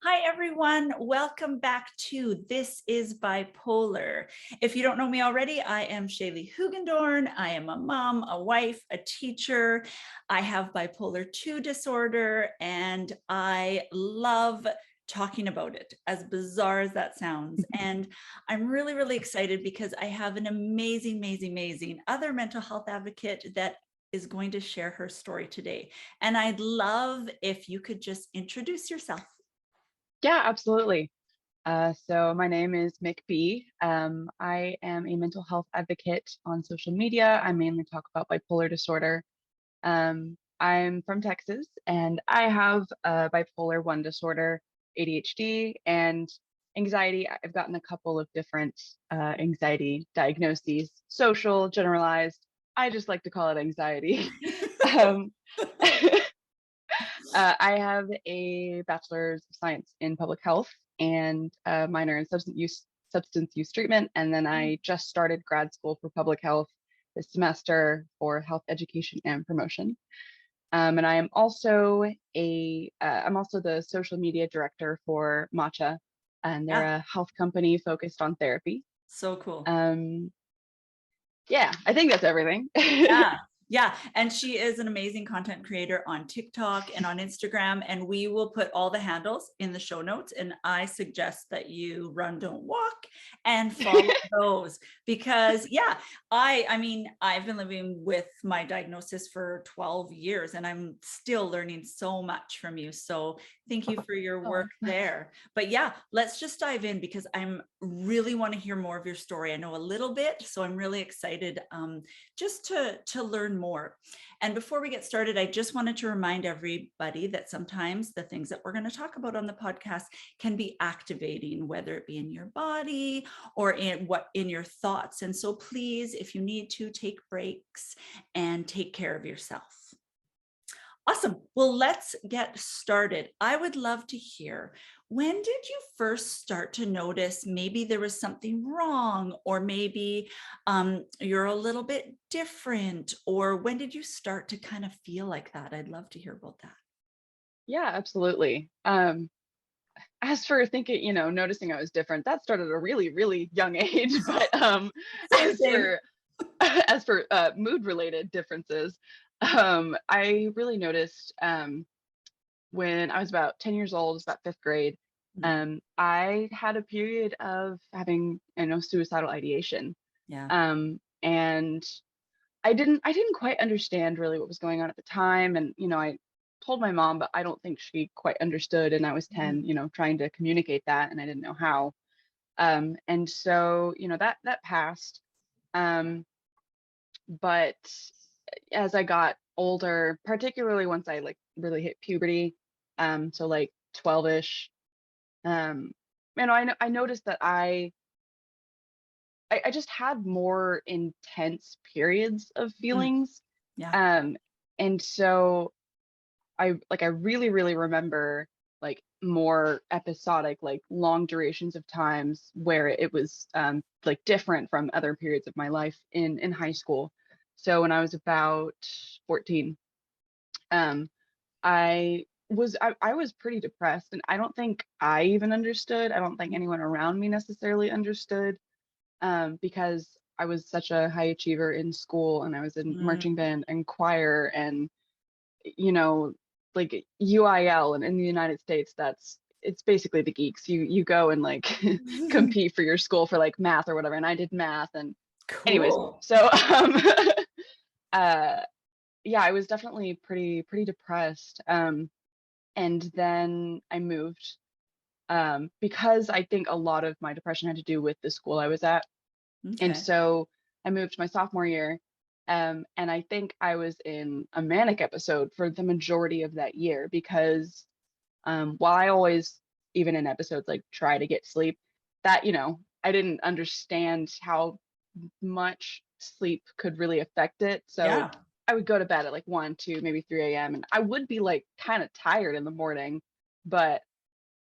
Hi, everyone. Welcome back to This is Bipolar. If you don't know me already, I am Shaylee Hugendorn. I am a mom, a wife, a teacher. I have bipolar 2 disorder, and I love talking about it, as bizarre as that sounds. And I'm really, really excited because I have an amazing other mental health advocate that is going to share her story today. And I'd love if you could just introduce yourself. Yeah, absolutely. So my name is Mik B. I am a mental health advocate on social media. I mainly talk about bipolar disorder. I'm from Texas and I have bipolar 1 disorder, ADHD, and anxiety. I've gotten a couple of different anxiety diagnoses, social, generalized. I just like to call it anxiety. um, I have a bachelor's of science in public health and a minor in substance use treatment, and then I just started grad school for public health this semester for health education and promotion. And I am also I'm also the social media director for Matcha, and they're Yeah, a health company focused on therapy. so cool. Um, yeah, I think that's everything. Yeah. Yeah. And she is an amazing content creator on TikTok and on Instagram. And we will put all the handles in the show notes. And I suggest that you run, don't walk and follow those because I mean, I've been living with my diagnosis for 12 years and I'm still learning so much from you. So thank you for your work Oh. there. But yeah, let's just dive in because I'm really want to hear more of your story. I know a little bit, so I'm really excited just to learn more. And before we get started, I just wanted to remind everybody that sometimes the things that we're going to talk about on the podcast can be activating, whether it be in your body or in your thoughts. And so please, if you need to, take breaks and take care of yourself. Awesome. Well, let's get started. I would love to hear, when did you first start to notice maybe there was something wrong, or maybe you're a little bit different, or when did you start to kind of feel like that? I'd love to hear about that. Yeah, absolutely. As for thinking, noticing I was different, that started at a really, really young age. But Same, as same. for mood related differences, I really noticed when I was about 10 years old, it was about fifth grade. Mhm. I had a period of having, suicidal ideation. Yeah. And I didn't quite understand really what was going on at the time. And, I told my mom, but I don't think she quite understood. And I was Mhm. 10, trying to communicate that and I didn't know how. And so, that passed. Um, but as I got older, particularly once I like really hit puberty, so like 12-ish, um, I noticed that I just had more intense periods of Mm. feelings. Yeah. Um, and so I really, really remember like more episodic, like long durations of times where it was like different from other periods of my life in high school. So when I was about 14, um, I was pretty depressed, and I don't think I even understood. I don't think anyone around me necessarily understood, because I was such a high achiever in school, and I was in marching Mm. band and choir, and you know, like UIL, and in the United States, it's basically the geeks. You go and like compete for your school for like math or whatever, and I did math, and anyways, Cool. so uh yeah, I was definitely pretty depressed. And then I moved, because I think a lot of my depression had to do with the school I was at. And Okay. so I moved my sophomore year. And I think I was in a manic episode for the majority of that year because, while I always, even in episodes, like try to get sleep, that, I didn't understand how much sleep could really affect it. So Yeah. I would go to bed at like 1, 2, maybe 3 a.m. And I would be like kind of tired in the morning, but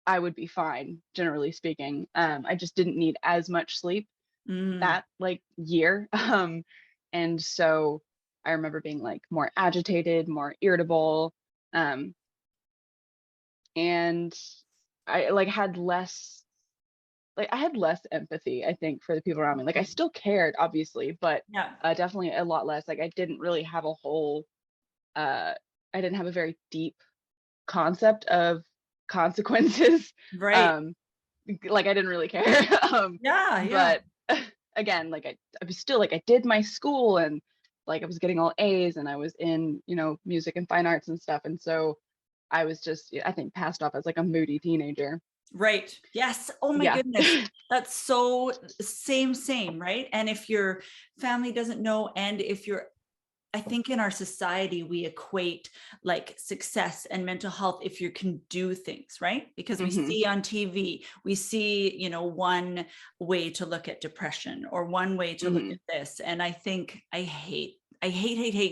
I would be fine, generally speaking. I just didn't need as much sleep Mm. that like year. And so I remember being like more agitated, more irritable. Um, and I like had less like I had less empathy, I think, for the people around me. Like I Okay. still cared, obviously, but Yeah. definitely a lot less. Like I didn't really have a whole uh I didn't have a very deep concept of consequences. Right. um like I didn't really care. Yeah. Yeah. But again, like I was still like I did my school, and like I was getting all A's, and I was in, music and fine arts and stuff. And so I was just, I think, passed off as like a moody teenager. Right. Yes. Oh my Yeah. goodness. That's so same, right? And if your family doesn't know, and if you're, I think in our society, we equate like success and mental health if you can do things, right? Because we Hmm. see on TV, we see, one way to look at depression or one way to look Hmm. at this. And I think I hate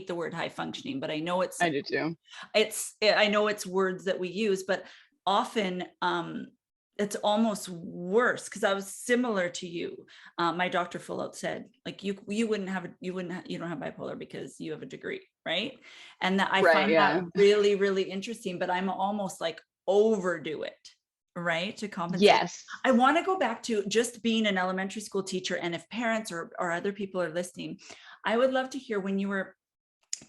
the word high functioning, but I know I do too. I know it's words that we use, but often it's almost worse, because I was similar to you. My doctor full out said, like, you don't have bipolar because you have a degree, right? And that I Right, find that yeah. really, really interesting, but I'm almost like overdo it, right, to compensate. Yes. I want to go back to just being an elementary school teacher, and if parents or other people are listening, I would love to hear when you were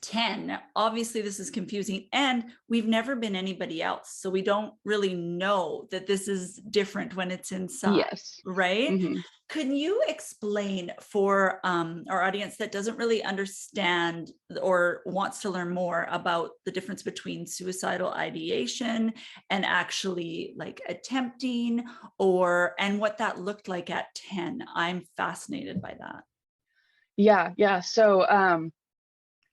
10. Obviously this is confusing, and we've never been anybody else, so we don't really know that this is different when it's inside, Yes. right? Hmm. Can you explain for our audience that doesn't really understand or wants to learn more about the difference between suicidal ideation and actually like attempting, or and what that looked like at 10? I'm fascinated by that. Yeah, yeah. So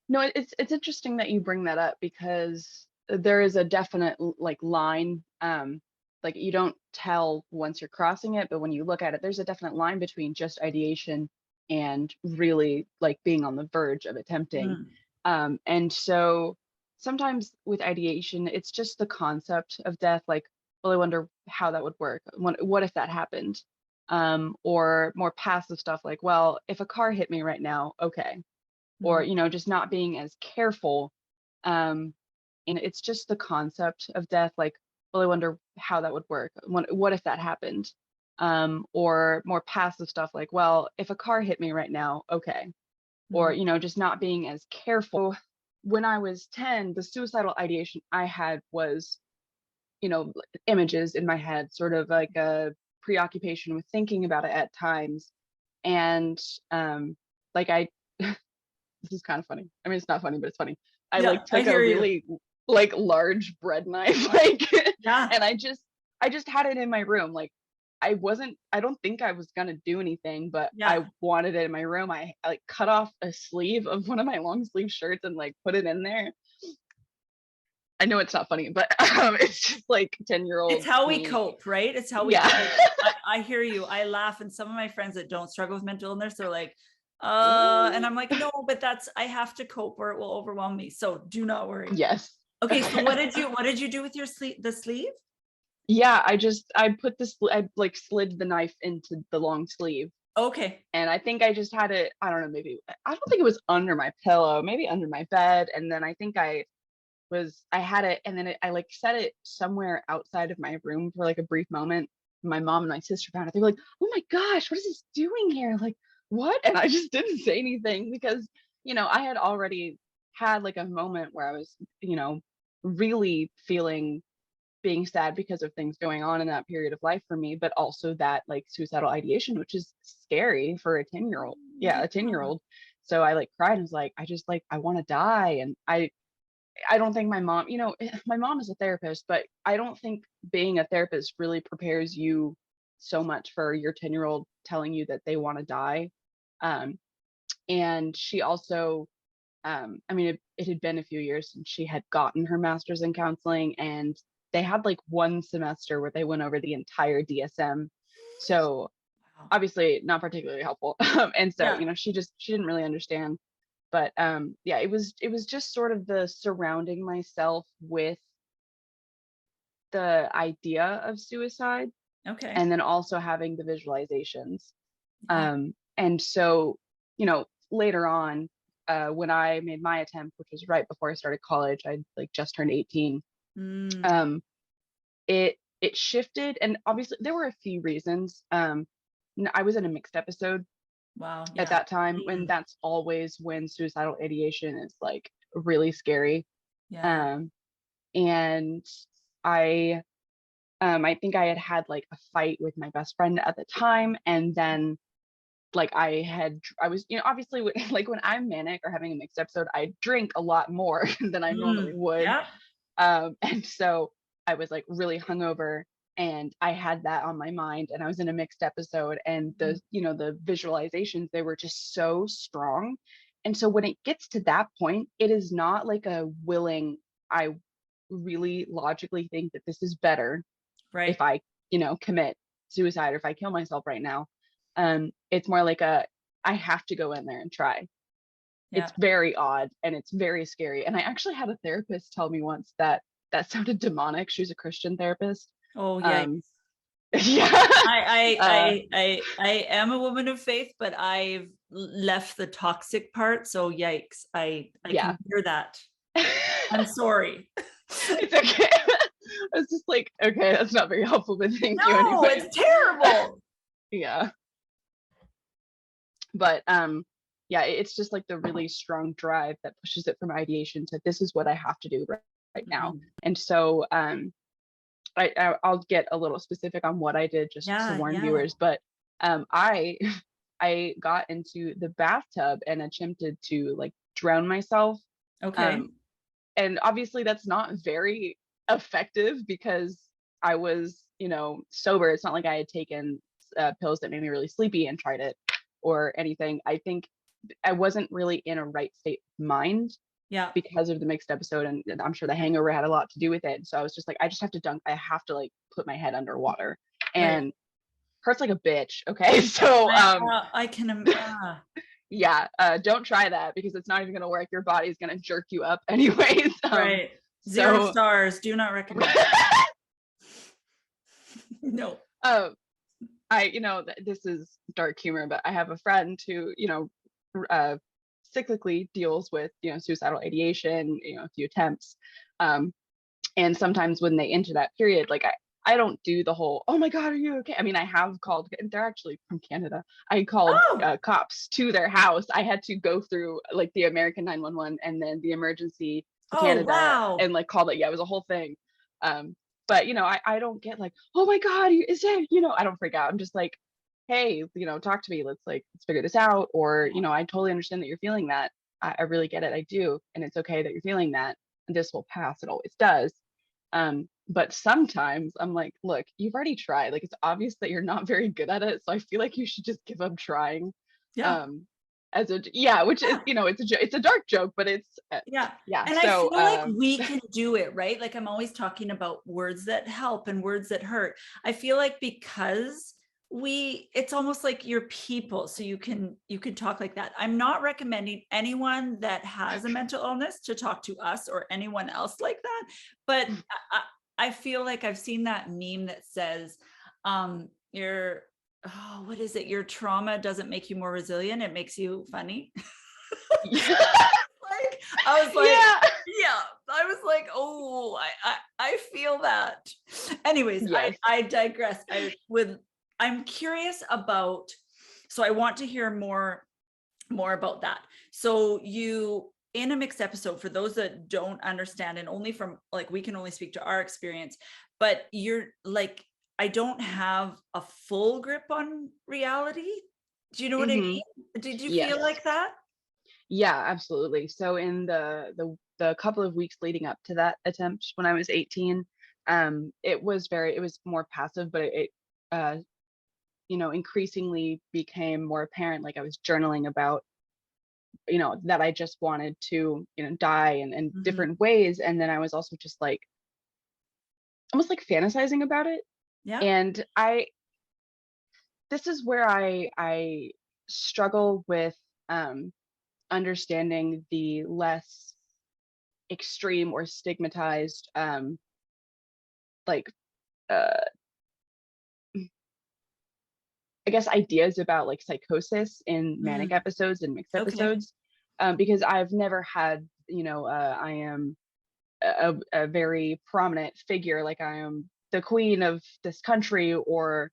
no, it's interesting that you bring that up, because there is a definite like line. Like you don't tell once you're crossing it, but when you look at it, there's a definite line between just ideation and really like being on the verge of attempting. Mm, And so sometimes with ideation, it's just the concept of death. Like, well, I wonder how that would work. What if that happened? Or more passive stuff like, well, if a car hit me right now, okay. Or mm, just not being as careful. um and it's just the concept of death, like, well, I wonder how that would work. What if that happened? Or more passive stuff like, well, if a car hit me right now, okay. Or mm, just not being as careful. When I was 10, the suicidal ideation I had was, images in my head, sort of like a preoccupation with thinking about it at times. And like I this is kind of funny. I mean, it's not funny, but it's funny. I yeah, like I took a hear you. really like large bread knife, like, Yeah, and I just had it in my room. Like I don't think I was gonna do anything, but I yeah. wanted it in my room. I like cut off a sleeve of one of my long sleeve shirts and like put it in there. I know it's not funny, but it's just like 10-year-old It's how we me. cope, right? It's how we Yeah. cope. I hear you. I laugh, and some of my friends that don't struggle with mental illness, they're like, and I'm like, no, but that's, I have to cope or it will overwhelm me. So do not worry. Yes. Okay, so Okay. what did you do with your sleeve? Yeah, I put this I like slid the knife into the long sleeve. Okay. And I think I just had it, I don't know, maybe I don't think it was under my pillow, maybe under my bed. And then I think I had it, and then I like set it somewhere outside of my room for like a brief moment. My mom and my sister found it. They were like, "Oh my gosh, what is this doing here? Like, what?" And I just didn't say anything, because, I had already had like a moment where I was, really feeling being sad because of things going on in that period of life for me, but also that like suicidal ideation, which is scary for a 10-year-old. Yeah, Yeah. a 10-year-old. So I like cried and was like, I just like I want to die. And I don't think my mom, my mom is a therapist, but I don't think being a therapist really prepares you so much for your 10-year-old telling you that they want to die. Um, and she also, I mean, it had been a few years since she had gotten her master's in counseling, and they had like one semester where they went over the entire DSM. So Wow. obviously not particularly helpful. And so, Yeah. she didn't really understand. But yeah, it was just sort of the surrounding myself with the idea of suicide, Okay. and then also having the visualizations. Yeah. And so, later on, when I made my attempt, which was right before I started college, I like just turned 18. Mm, Um, it it shifted, and obviously there were a few reasons. I was in a mixed episode Wow. at Yeah. that time, and Mm. that's always when suicidal ideation is like really scary. Yeah. Um, and I I think I had like a fight with my best friend at the time, and then like I was, obviously like when I'm manic or having a mixed episode, I drink a lot more than I normally Mm. would. Yeah. And so I was like really hungover, and I had that on my mind, and I was in a mixed episode, and Mm. the visualizations, they were just so strong. And so when it gets to that point, it is not like a willing, I really logically think that this is better if Right. I, commit suicide or if I kill myself right now. It's more like I have to go in there and try. Yeah. It's very odd and it's very scary. And I actually had a therapist tell me once that that sounded demonic. She was a Christian therapist. Oh, yikes. Um, yeah. I am a woman of faith, but I've left the toxic part. So yikes. I Yeah. can hear that. I'm sorry. It's okay. I was just like, okay, that's not very helpful, but thank you No, anyways. it's terrible. Yeah. But yeah, it's just like the really strong drive that pushes it from ideation to this is what I have to do right now. Mhm. And so I'll get a little specific on what I did just to Yeah, warn yeah. viewers, but I I got into the bathtub and attempted to like drown myself. Okay. Um, and obviously that's not very effective because I was, sober. It's not like I had taken pills that made me really sleepy and tried it or anything. I think I wasn't really in a right state of mind Yeah. because of the mixed episode, and I'm sure the hangover had a lot to do with it. So I was just like, I just have to dunk. I have to like put my head underwater, Right. and hurts like a bitch. Okay, so I can yeah, don't try that because it's not even gonna work. Your body's gonna jerk you up anyways. right. 0 So stars. Do not recommend. No. um, this is dark humor, but I have a friend who, uh, cyclically deals with, suicidal ideation, a few attempts. Um, and sometimes when they enter that period, like I don't do the whole, oh my God, are you okay? I mean, I have called, they're actually from Canada. I called Oh. cops to their house. I had to go through like the American 911 and then the emergency to Oh, Canada wow. and like call it. Yeah, it was a whole thing. But I don't get like, oh my God, is it, I don't freak out. I'm just like, hey, talk to me. Let's figure this out. Or, I totally understand that you're feeling that. I really get it. I do. And it's okay that you're feeling that. And this will pass. It always does. But sometimes I'm like, look, you've already tried. Like it's obvious that you're not very good at it. So I feel like you should just give up trying. Yeah. Um, yeah, which is, Yeah. It's a dark joke, but it's Yeah. yeah. And I So feel like we can do it, right? Like I'm always talking about words that help and words that hurt. I feel like because it's almost like you're people, so you can talk like that. I'm not recommending anyone that has a mental illness to talk to us or anyone else like that, but I feel like I've seen that meme that says your what is it, your trauma doesn't make you more resilient, it makes you funny. yeah, Like I was like, yeah, yeah, I was like, oh, I feel that. Anyways, yes, I digress. I'm curious about, so I want to hear more about that. So you, in a mixed episode, for those that don't understand, and only from like we can only speak to our experience, but you're like, I don't have a full grip on reality. Do you know what I hmm mean? Did you feel yes, like that? yeah, absolutely. So in the couple of weeks leading up to that attempt when I was 18, it was more passive, but it uh increasingly became more apparent. Like I was journaling about, that I just wanted to, die in Mhm. different ways. And then I was also just like almost like fantasizing about it. Yeah. And this is where I struggle with um understanding the less extreme or stigmatized like uh I guess ideas about like psychosis in manic Mm. episodes and mixed Okay. episodes, because I've never had, I am a very prominent figure. Like I am the queen of this country, or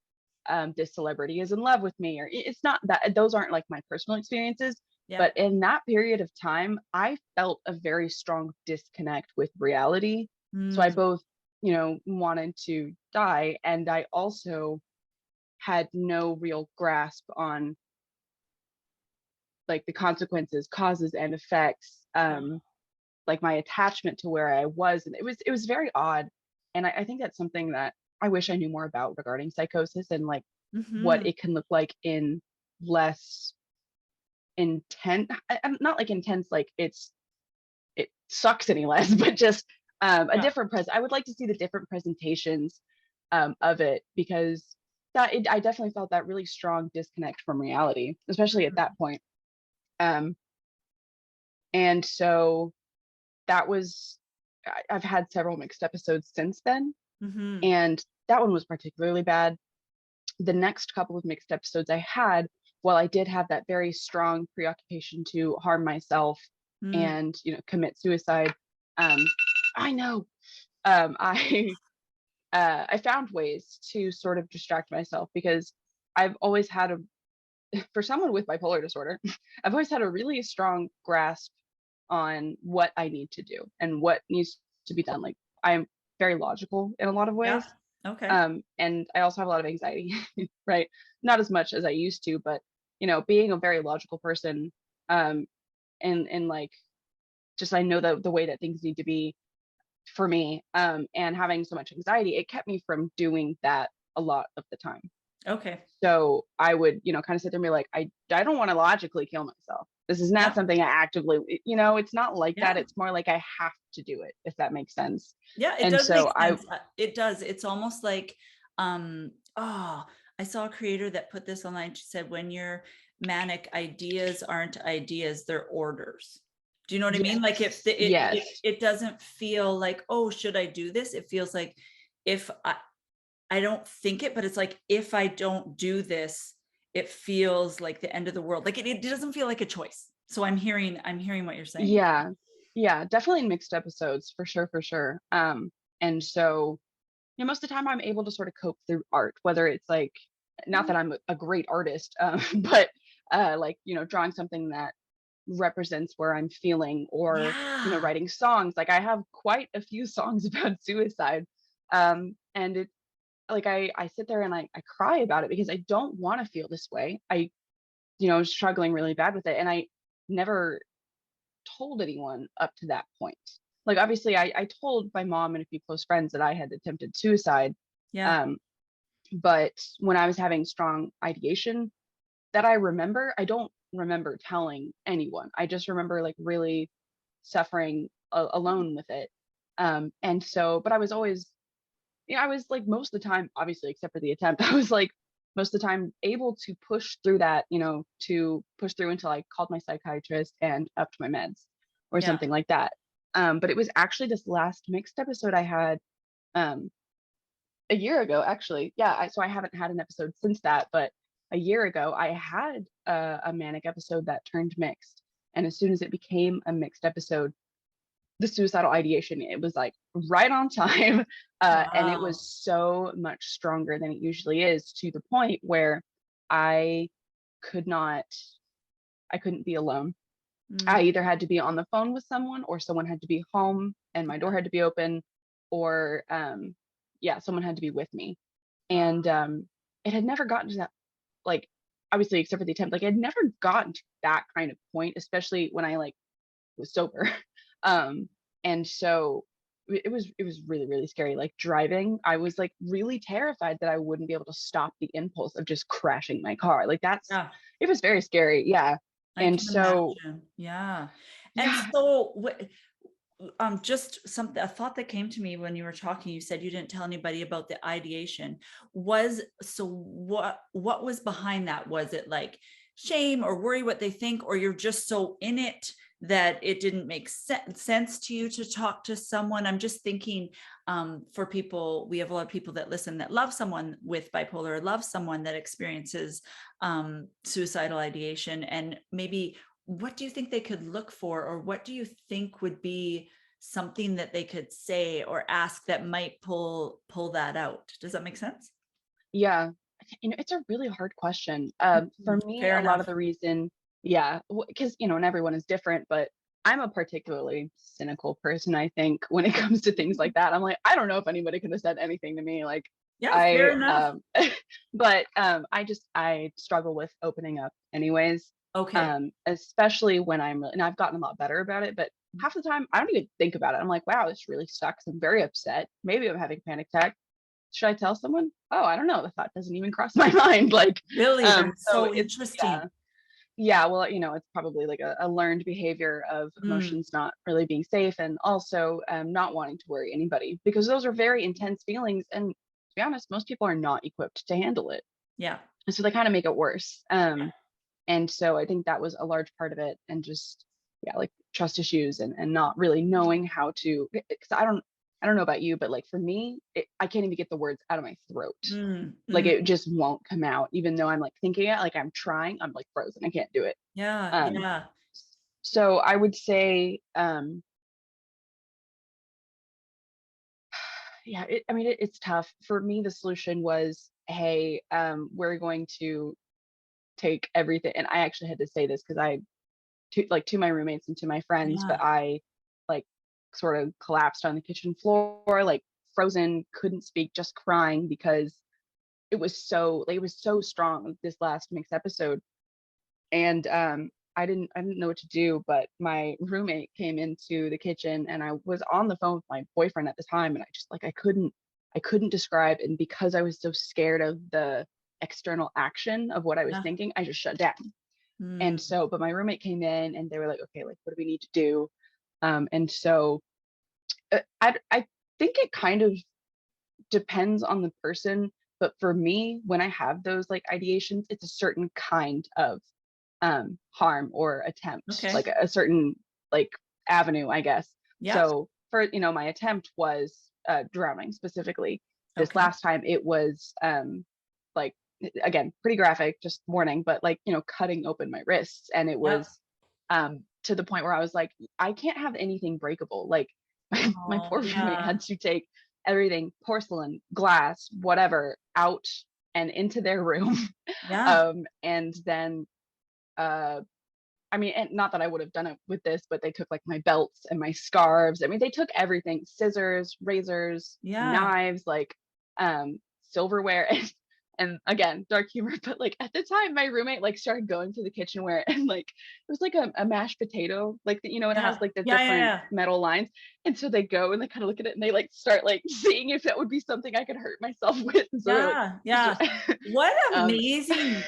this celebrity is in love with me, or it's not that, those aren't like my personal experiences. Yeah. But in that period of time, I felt a very strong disconnect with reality. So I Mm, both, wanted to die, and I also had no real grasp on like the consequences, causes and effects, like my attachment to where I was. And it was very odd. And I think that's something that I wish I knew more about regarding psychosis, and like what mhm. it can look like in less intense, not like intense, like it sucks any less, but just a Yeah. different I would like to see the different presentations of it, because I definitely felt that really strong disconnect from reality, especially at Mm, that point. Um, and so that was, I've had several mixed episodes since then, mhm. and that one was particularly bad. The next couple of mixed episodes I had, while I did have that very strong preoccupation to harm myself Mm, and commit suicide, um, I know, I I found ways to sort of distract myself, because I've always had for someone with bipolar disorder, I've always had a really strong grasp on what I need to do and what needs to be done. Like, I'm very logical in a lot of yeah. ways. Okay. And I also have a lot of anxiety, right? Not as much as I used to, but being a very logical person, um, and like, just I know the way that things need to be for me, and having so much anxiety, it kept me from doing that a lot of the time. Okay. So I would, kind of sit there and be like, I don't want to logically kill myself. This is not Yeah. something I actively, it's not like that. Yeah. It's more like I have to do it, if that makes sense. Yeah, it And does make so I, sense. It does. It's almost like, oh, I saw a creator that put this online. She said, when you're manic, ideas aren't ideas, they're orders. Do you know what I mean? Like, if yes, the, yes, it doesn't feel like, oh, should I do this? It feels like, if I don't think it, but it's like, if I don't do this, it feels like the end of the world. Like, it doesn't feel like a choice. So I'm hearing what you're saying. yeah, yeah, definitely in mixed episodes, for sure, for sure. And so, most of the time I'm able to sort of cope through art, whether it's like, not that I'm a great artist, but like, drawing something that represents where I'm feeling, or Yeah. writing songs. Like, I have quite a few songs about suicide, and it's like I sit there and I cry about it, because I don't want to feel this way. I was struggling really bad with it, and I never told anyone up to that point. Like, obviously, I told my mom and a few close friends that I had attempted suicide, Yeah. um, but when I was having strong ideation that I remember, I don't remember telling anyone. I just remember like really suffering alone with it. And so, but I was always, I was like, most of the time, obviously, except for the attempt, I was like most of the time able to push through that, to push through until I called my psychiatrist and upped my meds or Yeah. something like that. But it was actually this last mixed episode I had, um, a year ago, actually. Yeah. So I haven't had an episode since that, but a year ago, I had a manic episode that turned mixed. And as soon as it became a mixed episode, the suicidal ideation, it was like right on time. And it was Wow. so much stronger than it usually is, to the point where I could not, I couldn't be alone. I Mm, either had to be on the phone with someone, or someone had to be home and my door yeah. had to be open, or yeah, someone had to be with me. Wow. And it had never gotten to that, like, obviously, except for the attempt, like, I'd never gotten to that kind of point, especially when I like was sober. um and so it was really, really scary. Like, driving, I was like really terrified that I wouldn't be able to stop the impulse of just crashing my car. Like, Yeah. it was very scary, yeah. I And can so imagine. Yeah. And yeah. so what, just something, a thought that came to me when you were talking, you said you didn't tell anybody about the ideation. So what was behind that? Was it like shame or worry what they think, or you're just so in it that it didn't make sense to you to talk to someone? I'm just thinking, for people, we have a lot of people that listen that love someone with bipolar, love someone that experiences suicidal ideation, and maybe what do you think they could look for, or what do you think would be something that they could say or ask that might pull that out. Does that make sense? Yeah. It's a really hard question. For me, Fair a lot enough. of the reason, yeah, because, and everyone is different, but I'm a particularly cynical person, I think, when it comes to things like that. I'm like, I don't know if anybody could have said anything to me. Like, Yeah, fair I, enough. but I struggle with opening up anyways. Okay. Especially when and I've gotten a lot better about it, but half the time I don't even think about it. I'm like, wow, this really sucks. I'm very upset. Maybe I'm having a panic attack. Should I tell someone? Oh, I don't know. The thought doesn't even cross my mind. Like, Really, that's so so it's, interesting. yeah, yeah. Well, it's probably like a learned behavior of Mm, emotions not really being safe, and also not wanting to worry anybody, because those are very intense feelings. And to be honest, most people are not equipped to handle it. yeah. And so they kind of make it worse. And so I think that was a large part of it. And just, yeah, like trust issues, and not really knowing how to, because I don't know about you, but like for me, I can't even get the words out of my throat. Mm, Like mm. it just won't come out, even though I'm like thinking it, like I'm trying, I'm like frozen. I can't do it. Yeah, Um, yeah. so I would say, yeah, it's tough. For me, the solution was, hey, we're going to take everything. And I actually had to say this because to my roommates and to my friends, but Yeah. I like sort of collapsed on the kitchen floor, like frozen, couldn't speak, just crying, because it was so strong this last mixed episode. And I didn't know what to do, but my roommate came into the kitchen, and I was on the phone with my boyfriend at the time, and I just like I couldn't describe. And because I was so scared of the external action of what I was Yeah. thinking, I just shut down. And Mm, so, but my roommate came in, and they were like, okay, like what do we need to do? And so I think it kind of depends on the person. But for me, when I have those like ideations, it's a certain kind of harm or attempt, okay. like a certain like avenue, I guess. Yeah. So for, my attempt was drowning specifically. This Okay. last time it was like, again, pretty graphic, just warning, but like, cutting open my wrists. And it Yep. was to the point where I was like, I can't have anything breakable. Like my Oh, poor roommate yeah. had to take everything, porcelain, glass, whatever, out and into their room. Yeah. And then and not that I would have done it with this, but they took like my belts and my scarves. I mean, they took everything, scissors, razors, Yeah. knives, like silverware. And again, dark humor, but like at the time, my roommate like started going to the kitchenware, and like it was like a mashed potato, like it has Yeah. like the Yeah. Yeah. different Yeah. metal lines. And so they go and they kind of look at it, and they like start like seeing if that would be something I could hurt myself with. And so they're like, Yeah. Yeah. What um, amazing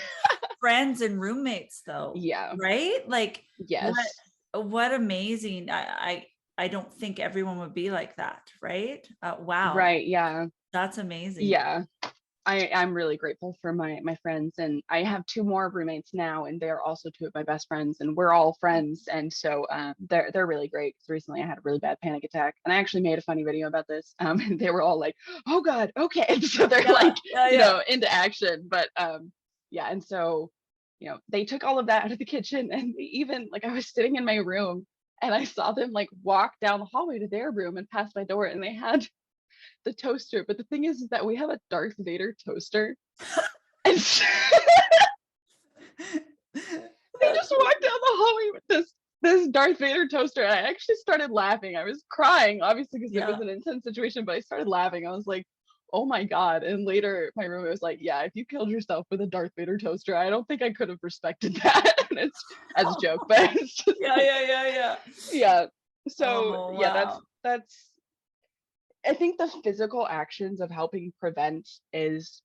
friends and roommates though, yeah, right? Like what yes, what amazing. I don't think everyone would be like that, right? Wow. right, yeah, That's amazing. yeah. I'm really grateful for my friends, and I have two more roommates now, and they're also two of my best friends, and we're all friends. And so they're really great. 'Cause recently I had a really bad panic attack, and I actually made a funny video about this. And they were all like, "Oh God, okay." And so they're Yeah. like, Yeah. Yeah. into action. But yeah, and so they took all of that out of the kitchen, and they even like I was sitting in my room, and I saw them like walk down the hallway to their room and pass my door, and they had the toaster. But the thing is that we have a Darth Vader toaster. And so they just walked down the hallway with this Darth Vader toaster. And I actually started laughing. I was crying, obviously, because it was Yeah. an intense situation, but I started laughing. I was like, oh my God. And later my roommate was like, yeah, if you killed yourself with a Darth Vader toaster, I don't think I could have respected that. And it's as a joke, but it's just Yeah. like, Yeah. Yeah. Yeah. yeah. So Oh, yeah, that's wow. that's I think the physical actions of helping prevent is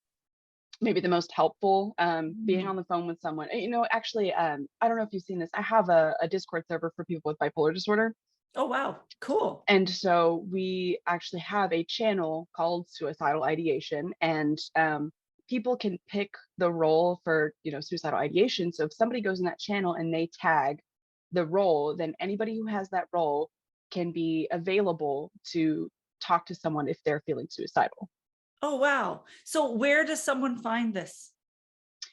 maybe the most helpful. Being Mm. on the phone with someone, actually, I don't know if you've seen this. I have a Discord server for people with bipolar disorder. Oh, wow. Cool. And so we actually have a channel called suicidal ideation. And people can pick the role for suicidal ideation. So if somebody goes in that channel and they tag the role, then anybody who has that role can be available to talk to someone if they're feeling suicidal. Oh, wow. So where does someone find this?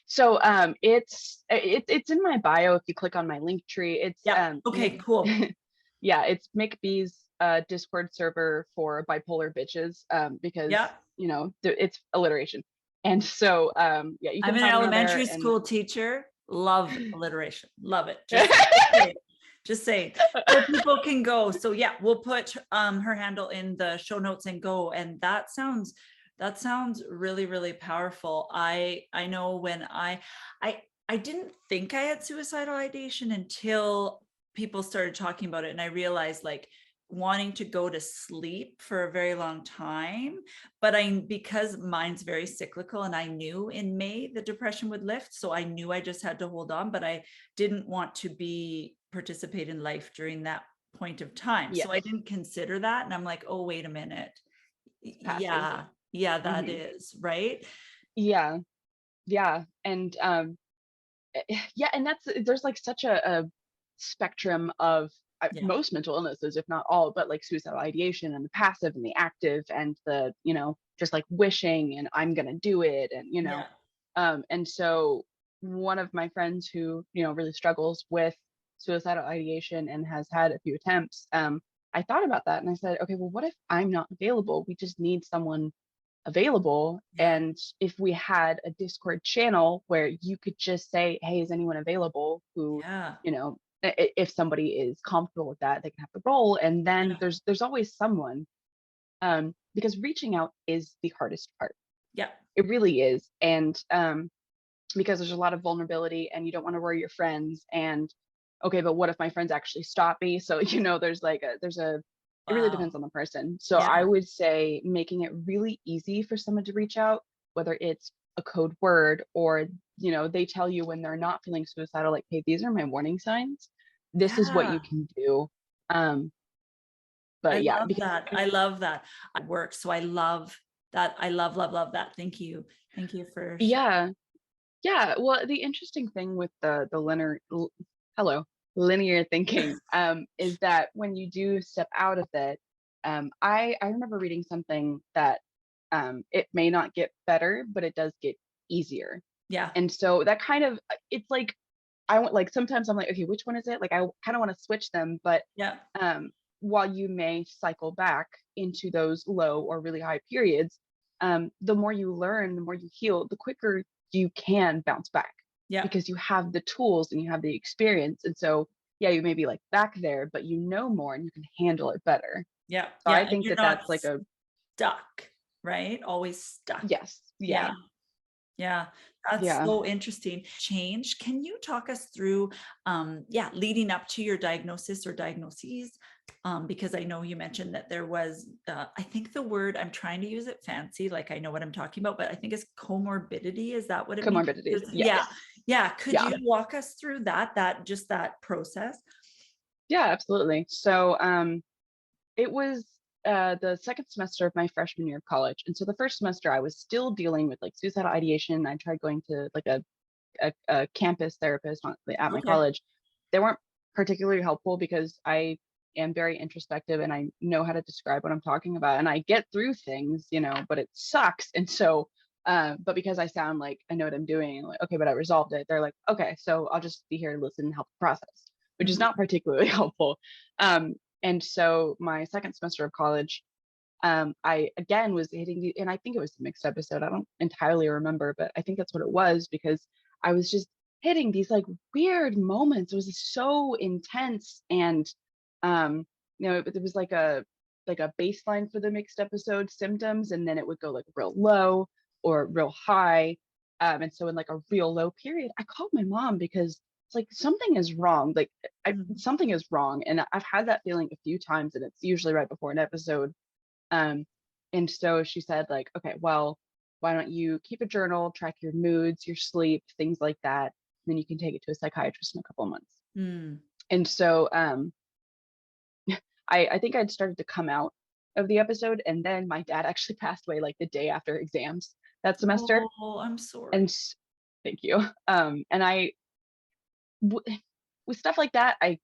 So it's in my bio. If you click on my link tree, it's Yeah. Mik Okay, cool. yeah, it's Mik B's Discord server for bipolar bitches, because Yeah. it's alliteration. And so yeah, you I'm can an find him on there. elementary And school teacher. Love alliteration. Love it. Just saying. Just saying. So people can go. So yeah, we'll put her handle in the show notes and go. And that sounds really, really powerful. I know when I didn't think I had suicidal ideation until people started talking about it. And I realized like wanting to go to sleep for a very long time, but because mine's very cyclical and I knew in May the depression would lift, so I knew I just had to hold on, but I didn't want to participate in life during that point of time, so I Yes, didn't consider that. And I'm like, oh wait a minute, passive. yeah, yeah, that Hmm. is right. Yeah, yeah, and yeah, and there's like such a spectrum of Yeah, most mental illnesses, if not all, but like suicidal ideation and the passive and the active and the just like wishing and I'm gonna do it, and yeah, and so one of my friends who really struggles with suicidal ideation and has had a few attempts, I thought about that and I said, okay, well, what if I'm not available? We just need someone available. yeah, And if we had a Discord channel where you could just say, hey, is anyone available who, yeah, if somebody is comfortable with that, they can have the role. And then yeah, there's always someone, because reaching out is the hardest part. yeah, It really is. And because there's a lot of vulnerability and you don't want to worry your friends. And okay, but what if my friends actually stop me? So there's a it really wow, depends on the person. So I yeah, would say making it really easy for someone to reach out, whether it's a code word or they tell you when they're not feeling suicidal, like, hey, these are my warning signs, this is what yeah. you can do. um I but yeah, love because that. I love that. I work. So I love that. I love, love, love that. Thank you. Thank you for sharing. yeah. Yeah, well, the interesting thing with the linear thinking, is that when you do step out of it, I remember reading something that, it may not get better, but it does get easier. Yeah. And so that kind of, it's like I want, like, sometimes I'm like, okay, which one is it? Like I kind of want to switch them, but Yeah. um, while you may cycle back into those low or really high periods, the more you learn, the more you heal, the quicker you can bounce back Yeah. because you have the tools and you have the experience. And so, yeah, you may be like back there, but you know more and you can handle it better. Yeah. So Yeah. I And think you're that not that's like a stuck, right? Always stuck. yes, Yeah. yeah, Yeah, that's yeah. so interesting. Change. Can you talk us through, yeah, leading up to your diagnosis or diagnoses? Because I know you mentioned that there was, I think the word, I'm trying to use it fancy, like I know what I'm talking about, but I think it's comorbidity. Is that what it means? Comorbidities, Yeah, yes, yeah. Could yeah. you walk us through that process? Yeah, absolutely. So it was the second semester of my freshman year of college. And so the first semester I was still dealing with like suicidal ideation. I tried going to like a campus therapist at my Okay. college. They weren't particularly helpful because I am very introspective and I know how to describe what I'm talking about and I get through things, but it sucks. And so, but because I sound like I know what I'm doing, like, okay, but I resolved it. They're like, okay, so I'll just be here to listen and help the process, which is Mhm. not particularly helpful. And so my second semester of college, I again was hitting and I think it was the mixed episode. I don't entirely remember, but I think that's what it was because I was just hitting these like weird moments. It was so intense, and it was like a baseline for the mixed episode symptoms, and then it would go like real low or real high. And so in like a real low period, I called my mom because it's like something is wrong. Like Mhm. something is wrong, and I've had that feeling a few times, and it's usually right before an episode. um, and so she said, like, okay, well, why don't you keep a journal, track your moods, your sleep, things like that. Then you can take it to a psychiatrist in a couple of months. Mm. And so I think I'd started to come out of the episode. And then my dad actually passed away like the day after exams that semester. Oh, I'm And sorry. thank you. And with stuff like that, I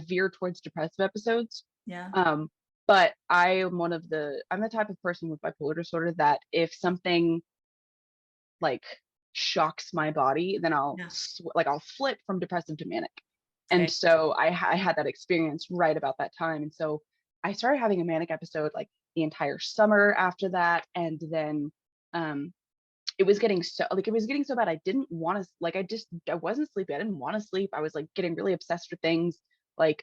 veer towards depressive episodes. Yeah. Um, but I'm the type of person with bipolar disorder that if something like shocks my body, then Yeah. I'll flip from depressive to manic. And Okay. so I had that experience right about that time. And so I started having a manic episode like the entire summer after that. And then um it was getting so bad I didn't want to, like, I wasn't sleepy. I didn't want to sleep. I was like getting really obsessed with things like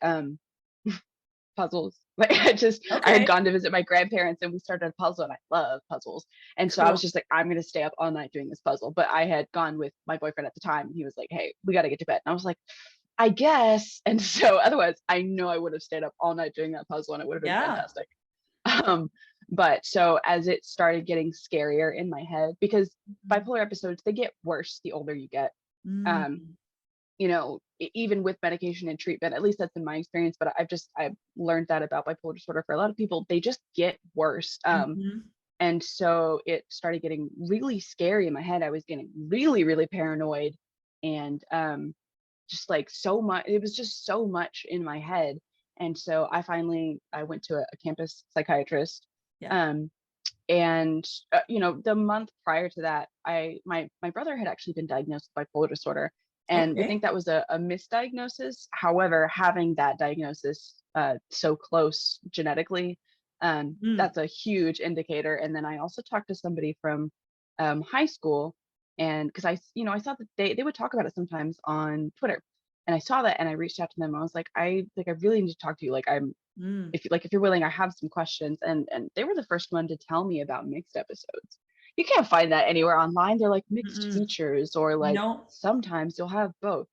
puzzles. Like I had Okay. gone to visit my grandparents and we started a puzzle and I love puzzles. And so I was Cool. just like, I'm gonna stay up all night doing this puzzle. But I had gone with my boyfriend at the time and he was like, hey, we gotta get to bed. And I was like, I guess. And so otherwise I know I would have stayed up all night doing that puzzle and it would have been Yeah. fantastic. Um, but so as it started getting scarier in my head, because Mhm. bipolar episodes, they get worse the older you get. Um, Mm. even with medication and treatment, at least that's in my experience, but I've learned that about bipolar disorder for a lot of people, they just get worse. Mhm. And so it started getting really scary in my head. I was getting really, really paranoid and just like so much, it was just so much in my head. And so I went to a campus psychiatrist. Yeah. Um, and the month prior to that, my brother had actually been diagnosed with bipolar disorder, and I Okay. think that was a misdiagnosis. However, having that diagnosis so close genetically, Mm. that's a huge indicator. And then I also talked to somebody from high school, and because I saw that they would talk about it sometimes on Twitter, and I saw that and I reached out to them. I was like, I really need to talk to you. Like, Mm. if you're willing, I have some questions. And they were the first one to tell me about mixed episodes. You can't find that anywhere online. They're like mixed Mm-mm. features, or like No. sometimes you'll have both.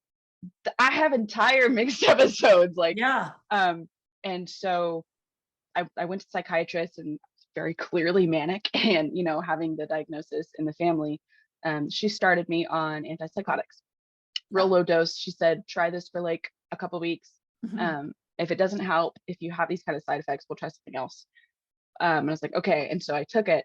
I have entire mixed episodes, like Yeah. um and so I went to psychiatrist and very clearly manic. And having the diagnosis in the family, she started me on antipsychotics, real Yeah. low dose. She said, try this for like a couple weeks. Mhm. If it doesn't help, if you have these kind of side effects, we'll try something else. And I was like, okay. And so I took it.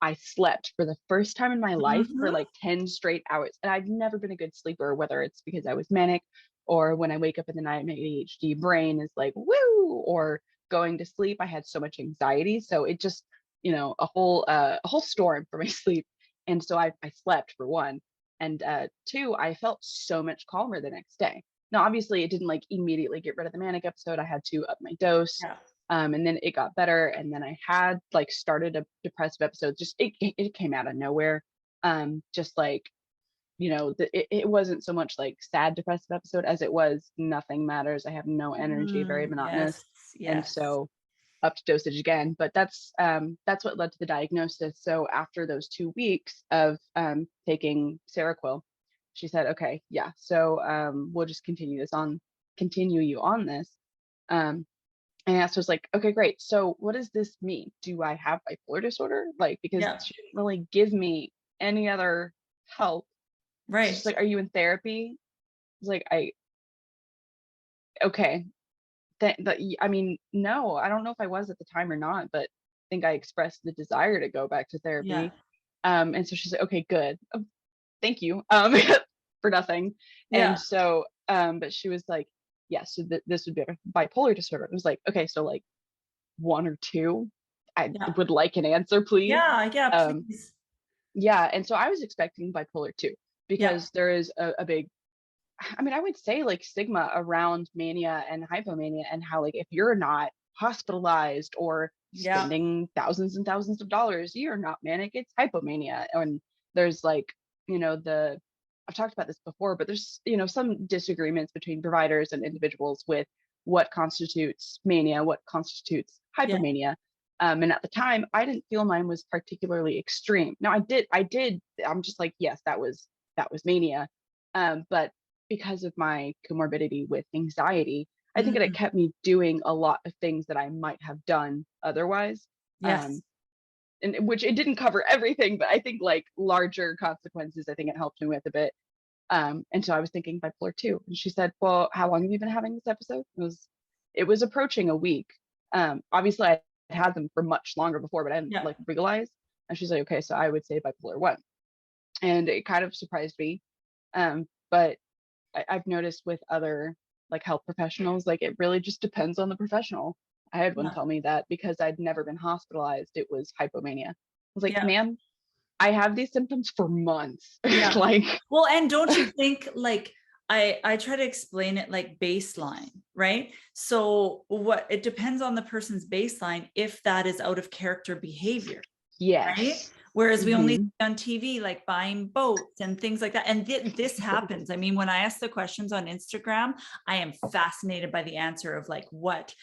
I slept for the first time in my life for Mhm. like 10 straight hours. And I've never been a good sleeper, whether it's because I was manic or when I wake up in the night, my ADHD brain is like, woo, or going to sleep. I had so much anxiety. So it just, a whole storm for my sleep. And so I slept for one. And two, I felt so much calmer the next day. Now, obviously, it didn't like immediately get rid of the manic episode. I had to up my dose. Yeah. And then it got better. And then I had like started a depressive episode. Just it came out of nowhere. Just like, it wasn't so much like sad depressive episode as it was nothing matters. I have no energy, very Yes. monotonous. And Yes. so upped dosage again. But that's what led to the diagnosis. So after those 2 weeks of taking Seroquel, she said, okay, yeah, so we'll just continue you on this. Um, and I was like, okay, great. So what does this mean? Do I have bipolar disorder? Like, because Yeah. she didn't really give me any other help. So she's Right. like, are you in therapy? I was like, okay. I mean, no, I don't know if I was at the time or not, but I think I expressed the desire to go back to Yeah. therapy. And so she's like, okay, good. Thank you for nothing. And Yeah. so, but she was like, yeah, so this would be a bipolar disorder. It was like, okay, so like one or two, I Yeah. would like an answer, please. Yeah. Yeah. Um, Please. yeah, and so I was expecting bipolar two, Yeah. because there is a big, I mean, I would say like stigma around mania and hypomania, and how like if you're not hospitalized or Yeah. spending thousands and thousands of dollars, you're not manic, it's hypomania. And there's like, the I've talked about this before, but there's, some disagreements between providers and individuals with what constitutes mania, what constitutes Yeah. hypomania. And at the time, I didn't feel mine was particularly extreme. Now I'm just like, yes, that was mania. But because of my comorbidity with anxiety, I think that it Mm. kept me doing a lot of things that I might have done otherwise. Yes. Um, and which it didn't cover everything, but I think like larger consequences, I think it helped me with a bit. And so I was thinking bipolar two. And she said, well, how long have you been having this episode? It was approaching a week. Obviously I had them for much longer before, but I didn't Yeah. like realize. And she's like, okay, so I would say bipolar one. And it kind of surprised me. But I've noticed with other like health professionals, like it really just depends on the professional. I had one Yeah. tell me that because I'd never been hospitalized, it was hypomania. I was like, Yeah. ma'am, I have these symptoms for months. Yeah. Like, Well, and don't you think like I try to explain it like baseline, right? So what it depends on the person's baseline if that is out of character behavior, right? Yes. Whereas we only see Hmm. on TV, like buying boats and things like that. And this happens. I mean, when I ask the questions on Instagram, I am fascinated by the answer of like what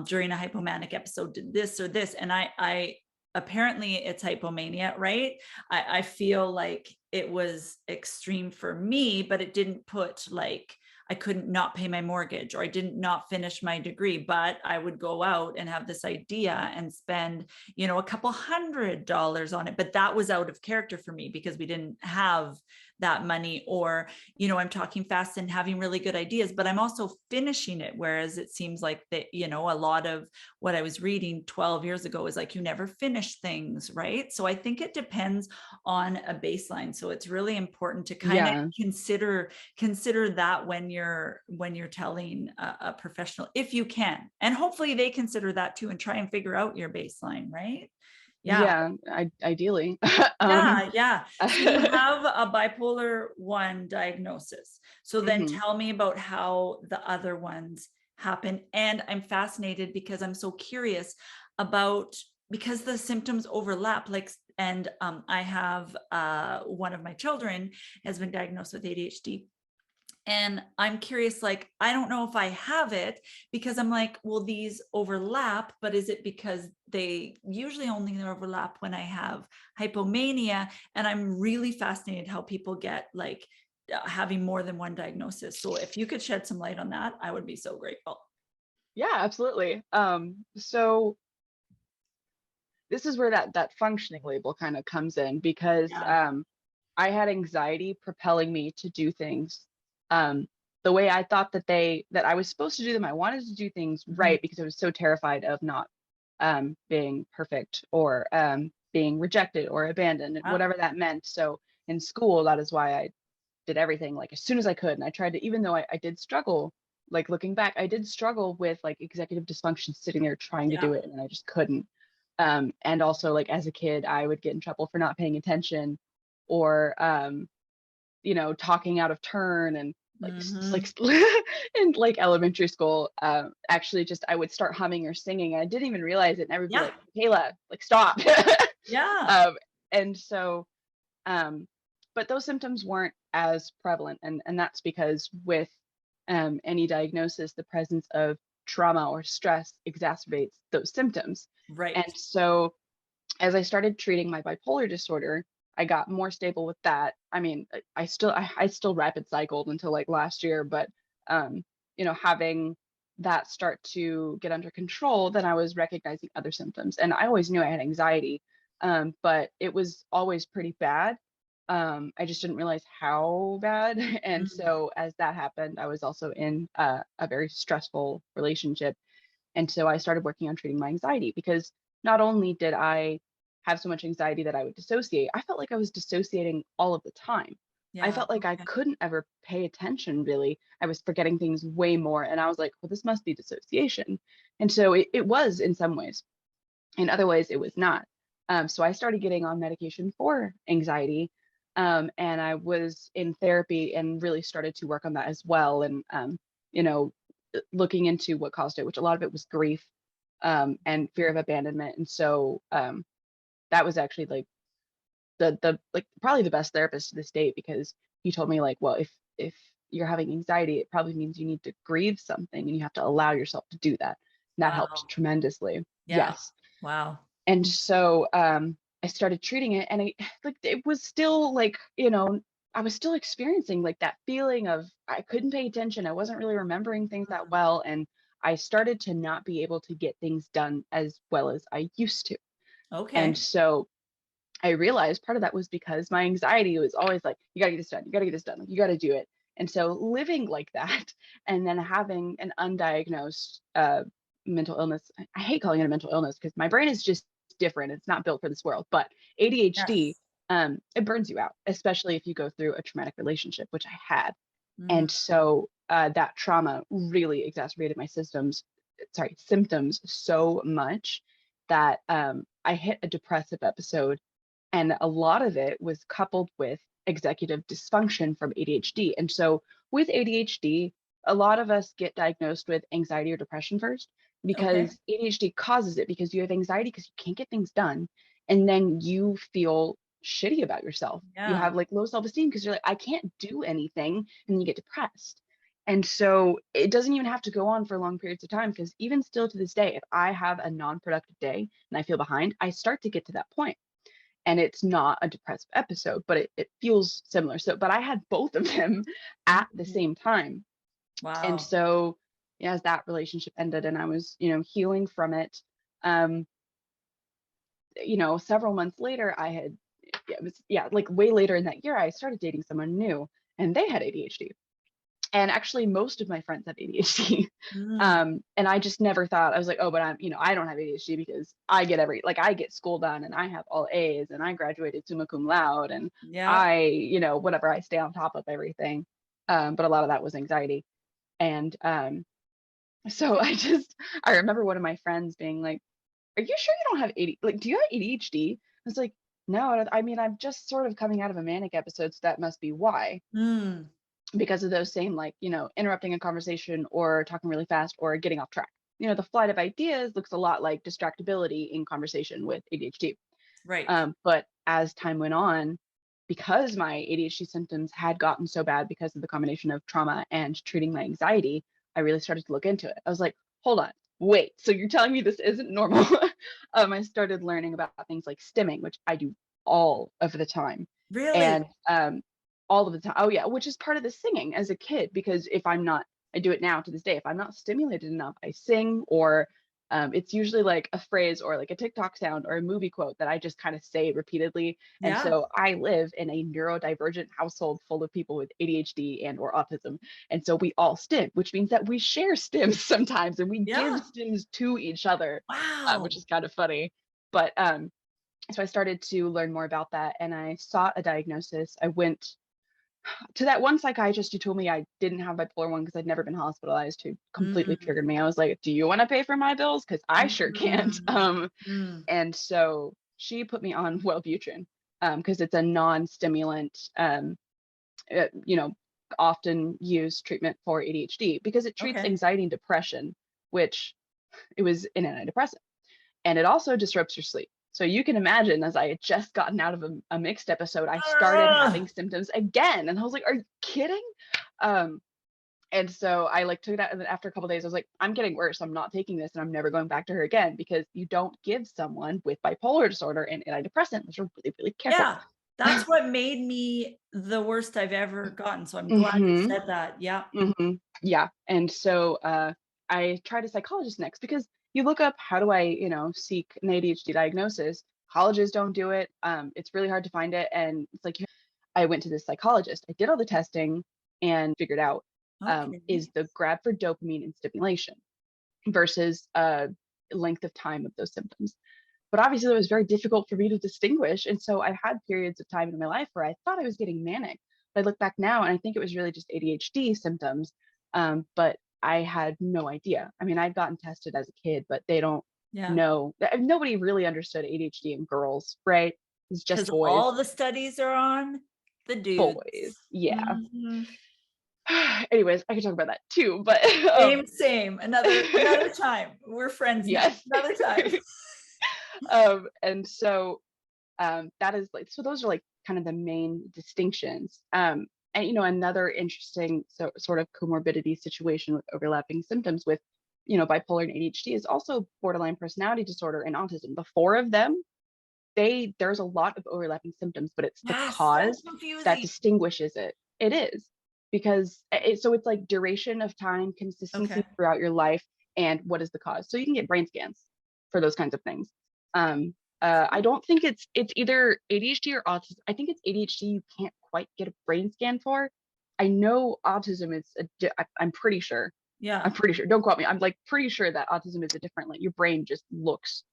during a hypomanic episode did this or this. And I apparently it's hypomania, right? I feel like it was extreme for me, but it didn't put like I couldn't not pay my mortgage or I didn't not finish my degree, but I would go out and have this idea and spend, a couple $100 on it. But that was out of character for me because we didn't have that money, or, I'm talking fast and having really good ideas, but I'm also finishing it. Whereas it seems like that, a lot of what I was reading 12 years ago is like, you never finish things, right? So I think it depends on a baseline. So it's really important to kind of Yeah. consider that when you're telling a professional, if you can, and hopefully they consider that too and try and figure out your baseline, right? Yeah. Yeah. Ideally. um, Yeah, yeah. So you have a bipolar 1 diagnosis. So then mhm. tell me about how the other ones happen. And I'm fascinated because I'm so curious about, because the symptoms overlap, like, and I have one of my children has been diagnosed with ADHD. And I'm curious, like, I don't know if I have it because I'm like, well, these overlap, but is it because they usually only overlap when I have hypomania? And I'm really fascinated how people get like having more than one diagnosis. So if you could shed some light on that, I would be so grateful. Yeah, absolutely. So this is where that functioning label kind of comes in, because Yeah. I had anxiety propelling me to do things um, the way I thought that I was supposed to do them. I wanted to do things Mhm. right because I was so terrified of not being perfect, or being rejected or abandoned, Yeah. whatever that meant. So in school, that is why I did everything like as soon as I could. And I tried to, even though I did struggle, like looking back, I did struggle with like executive dysfunction, sitting there trying to Yeah. do it, and I just couldn't. And also, like as a kid, I would get in trouble for not paying attention, or talking out of turn, and like Hmm. in like elementary school, actually just I would start humming or singing. And I didn't even realize it, and everyone would be Yeah. like, Kayla, like stop. Yeah. um, and so um, but those symptoms weren't as prevalent, and that's because with any diagnosis, the presence of trauma or stress exacerbates those symptoms. And Right. so as I started treating my bipolar disorder, I got more stable with that. I mean, I still rapid cycled until like last year, but having that start to get under control, then I was recognizing other symptoms. And I always knew I had anxiety, but it was always pretty bad. I just didn't realize how bad. And Mm. so as that happened, I was also in a very stressful relationship. And so I started working on treating my anxiety, because not only did I have so much anxiety that I would dissociate, I felt like I was dissociating all of the time. I Yeah. felt like I Okay. couldn't ever pay attention, really. I was forgetting things way more. And I was like, well, this must be dissociation. And so it was in some ways. In other ways, it was not. So I started getting on medication for anxiety. And I was in therapy and really started to work on that as well. And, you know, looking into what caused it, which a lot of it was grief, and fear of abandonment. And so that was actually like the like probably the best therapist to this date, because he told me like, well, if you're having anxiety, it probably means you need to grieve something, and you have to allow yourself to do that. And that helped Wow. tremendously. Yeah. Yes. Wow. And so I started treating it, and I like it was still like, I was still experiencing like that feeling of I couldn't pay attention. I wasn't really remembering things that Mm. well, and I started to not be able to get things done as well as I used to. And Okay. so I realized part of that was because my anxiety was always like, you gotta get this done, you gotta get this done, like, you gotta do it. And so living like that, and then having an undiagnosed mental illness, I hate calling it a mental illness because my brain is just different. It's not built for this world. But ADHD, Yes. it burns you out, especially if you go through a traumatic relationship, which I had. Mm. And so that trauma really exacerbated my symptoms so much that I hit a depressive episode, and a lot of it was coupled with executive dysfunction from ADHD. And so with ADHD, a lot of us get diagnosed with anxiety or depression first Okay. because ADHD causes it because you have anxiety because you can't get things done. And then you feel shitty about yourself. You Yeah. have like low self-esteem because you're like, I can't do anything. And then you get depressed. And so it doesn't even have to go on for long periods of time because even still to this day, if I have a non-productive day and I feel behind, I start to get to that point. And it's not a depressive episode, but it feels similar. So, but I had both of them at the Mhm. same time. And Wow. so, yeah, as that relationship ended and I was, healing from it, um, several months later, yeah, it was, yeah, like way later in that year, I started dating someone new and they had ADHD. And actually, most of my friends have ADHD. Mm. And I just never thought, I was like, oh, but I don't have ADHD because I get school done and I have all A's and I graduated summa cum laude and Yeah. whatever, I stay on top of everything. But a lot of that was anxiety. And so I remember one of my friends being like, are you sure you don't have ADHD? Like, do you have ADHD? I was like, no, I mean, I'm just sort of coming out of a manic episode, so that must be why. Mm. Because of those same, like, interrupting a conversation or talking really fast or getting off track. The flight of ideas looks a lot like distractibility in conversation with ADHD. Right. But as time went on, because my ADHD symptoms had gotten so bad because of the combination of trauma and treating my anxiety, I really started to look into it. I was like, hold on, wait, so you're telling me this isn't normal? I started learning about things like stimming, which I do all of the time. Really? And all of the time, oh yeah, which is part of the singing as a kid, because if I'm not, I do it now to this day, if I'm not stimulated enough, I sing, or it's usually like a phrase or like a TikTok sound or a movie quote that I just kind of say repeatedly. And Yeah. so I live in a neurodivergent household full of people with ADHD and or autism. And so we all stim, which means that we share stims sometimes and we give Yeah. stims to each other, which Wow. is kind of funny. But so I started to learn more about that and I sought a diagnosis. I went to that one psychiatrist who told me I didn't have bipolar 1 because I'd never been hospitalized, who completely Mm. triggered me. I was like, "Do you wanna pay for my bills? Because I sure can't." Mm. Mm. And so she put me on Wellbutrin, because it's a non-stimulant, you know, often used treatment for ADHD because it treats Okay. anxiety and depression, which it was an antidepressant, and it also disrupts your sleep. So you can imagine, as I had just gotten out of a mixed episode, I started Ah. having symptoms again, and I was like, "Are you kidding?" Um, and so I like took that, and then after a couple of days, I was like, "I'm getting worse. I'm not taking this, and I'm never going back to her again because you don't give someone with bipolar disorder an antidepressant, which are really, really careful." Yeah. That's what made me the worst I've ever gotten. So I'm glad you hmm said that. Yeah. Yeah. And so I tried a psychologist next because you look up, how do I, seek an ADHD diagnosis? Colleges don't do it. It's really hard to find it. And it's like, I went to this psychologist. I did all the testing and figured out, is Okay. the grab for dopamine and stimulation versus length of time of those symptoms. But obviously, it was very difficult for me to distinguish. And so I had periods of time in my life where I thought I was getting manic. But I look back now and I think it was really just ADHD symptoms. But I had no idea. I mean, I'd gotten tested as a kid, but they don't Yeah. know. Nobody really understood ADHD in girls, right? It's just Because boys. all the studies are on the Boys. dudes. Yeah. Mhm. Anyways, I could talk about that too. But Same, same. Another time. We're friends now. yes. Another time. And so that is like, so those are like kind of the main distinctions. And another interesting sort of comorbidity situation with overlapping symptoms with bipolar and ADHD is also borderline personality disorder and autism. The four of them, there's a lot of overlapping symptoms, but it's the Yeah, so cause that confusing. distinguishes it. It is because so it's like duration of time, consistency Okay. throughout your life, and what is the cause. So you can get brain scans for those kinds of things. Um, I don't think it's either ADHD or autism. I think it's ADHD. You can't quite get a brain scan for. I know autism is I'm pretty sure. I'm Yeah. pretty sure. Don't quote me. I'm like pretty sure that autism is a different. Like your brain just looks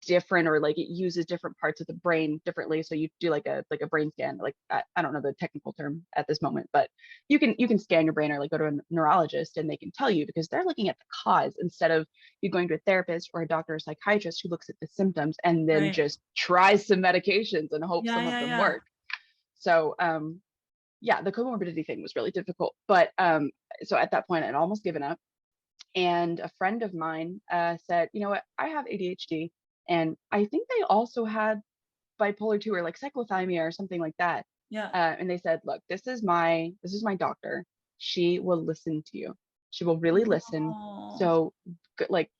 different, or like it uses different parts of the brain differently. So you do like a brain scan. Like I don't know the technical term at this moment, but you can scan your brain or like go to a neurologist and they can tell you because they're looking at the cause instead of you going to a therapist or a doctor or psychiatrist who looks at the symptoms and then Right. just tries some medications and hopes Yeah, some of yeah, them yeah. work. So yeah, the comorbidity thing was really difficult. But so at that point, I'd almost given up. And a friend of mine said, you know what, I have ADHD, and I think they also had bipolar 2 or like cyclothymia or something like that. Yeah. And they said, look, this is my doctor. She will listen to you. She will really listen. Oh, So like,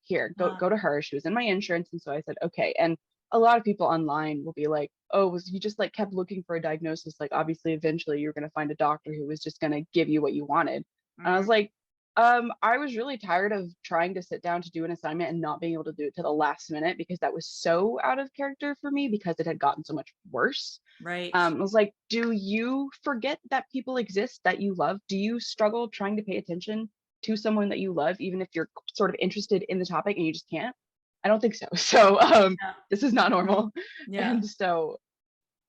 here, go yeah. go to her. She was in my insurance. And so I said, okay. And a lot of people online will be like, oh, was you just like kept looking for a diagnosis? Like obviously eventually you're gonna find a doctor who was just gonna give you what you wanted. And I Mhm. was like, I was really tired of trying to sit down to do an assignment and not being able to do it to the last minute because that was so out of character for me because it had gotten so much worse. Right. I was like, do you forget that people exist that you love? Do you struggle trying to pay attention to someone that you love, even if you're sort of interested in the topic and you just can't? I don't think so. So Yeah. this is not normal. Yeah. And so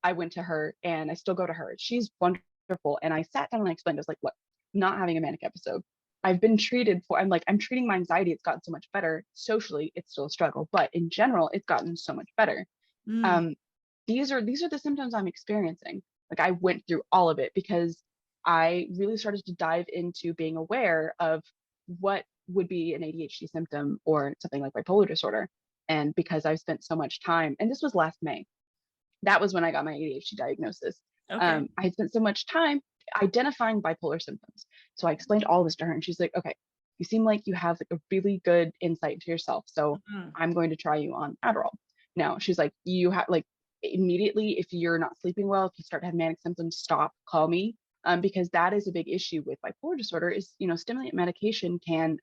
I went to her and I still go to her. She's wonderful. And I sat down and I explained, I was like, look, I'm not having a manic episode. I've been treated for, I'm like, I'm treating my anxiety. It's gotten so much better. Socially, it's still a struggle, but in general, it's gotten so much better. Mm. Um, these are the symptoms I'm experiencing. Like I went through all of it because I really started to dive into being aware of what would be an ADHD symptom or something like bipolar disorder. And because I've spent so much time, and this was last May, that was when I got my ADHD diagnosis. Okay. I had spent so much time identifying bipolar symptoms. So I explained all this to her, and she's like, okay, you seem like you have like a really good insight into yourself. So Mhm. I'm going to try you on Adderall. Now, she's like, you have like immediately, if you're not sleeping well, if you start to have manic symptoms, stop, call me. Because that is a big issue with bipolar disorder is, stimulant medication can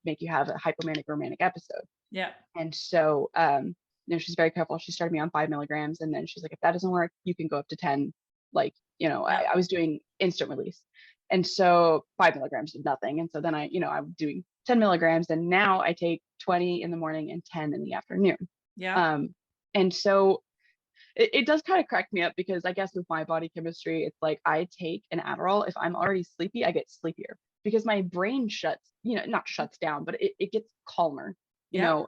make you have a hypomanic or manic episode. Yeah. And so, she's very careful. She started me on 5 milligrams. And then she's like, if that doesn't work, you can go up to 10. Like, Yeah. I was doing instant release. And so 5 milligrams did nothing. And so then I'm doing 10 milligrams. And now I take 20 in the morning and 10 in the afternoon. Yeah. Um, and so it does kind of crack me up because I guess with my body chemistry, it's like I take an Adderall. If I'm already sleepy, I get sleepier because my brain not shuts down, but it gets calmer. Yeah.